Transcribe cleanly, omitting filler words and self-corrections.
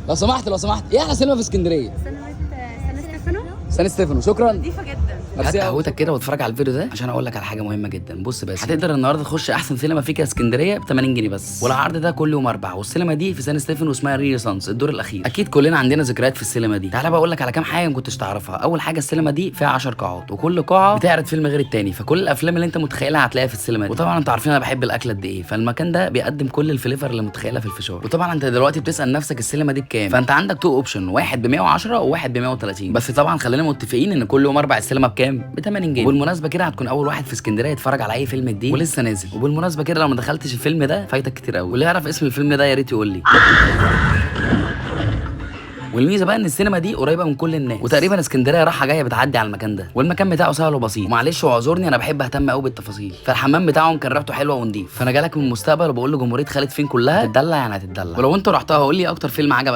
لو سمحت لو سمحت، ايه احلى سينما في اسكندريه؟ سان ستيفانو. سان ستيفانو، شكرا. نضيفة جدا. هات ميرسي أوي. قهوتك كده واتفرج على الفيديو ده عشان اقول لك على حاجه مهمه جدا. بص بس، هتقدر النهارده تخش احسن سينما فيك اسكندريه ب 80 جنيه بس، والعرض ده كل يوم اربع، والسينما دي في سان ستيفانو اسمها رينيسانس الدور الاخير. اكيد كلنا عندنا ذكريات في السينما دي. تعالى بقى اقول لك على كام حاجه ما كنتش تعرفها. اول حاجه، السينما دي فيها 10 قاعات، وكل قاعه بتعرض فيلم غير التاني، فكل الافلام اللي انت متخيلها هتلاقيها في السينما دي. وطبعا انتوا عارفين انا بحب الاكل قد ايه، فالمكان ده بيقدم كل الفليفر اللي متخيلها في الفشار. وطبعا انت دلوقتي بتسال نفسك السينما دي بكام، فانت عندك تو اوبشن، واحد ب 110 وواحد ب 130. بس طبعا خلينا متفقين ان كل يوم اربع السينما بكام؟ ب 80 جنيه. وبالمناسبه كده هتكون اول واحد في اسكندريه يتفرج على اي فيلم جديد ولسه نازل. وبالمناسبه كده لو ما دخلتش الفيلم ده فايتك كتير قوي، واللي يعرف اسم الفيلم ده يا ريت يقول لي. والميزه بقى ان السينما دي قريبه من كل الناس، وتقريبا اسكندريه رايحه جايه بتعدي على المكان ده، والمكان بتاعه سهل وبسيط. ومعلش واعذرني انا بحب اهتم قوي بالتفاصيل، فالحمام بتاعهم كان ريحته حلوه ونضيف. فانا جالك من المستقبل وبقول لجمهوريه خالد فين كلها تتدلع يعني هتتدلع. ولو انت رحتها قول لي اكتر فيلم عجبك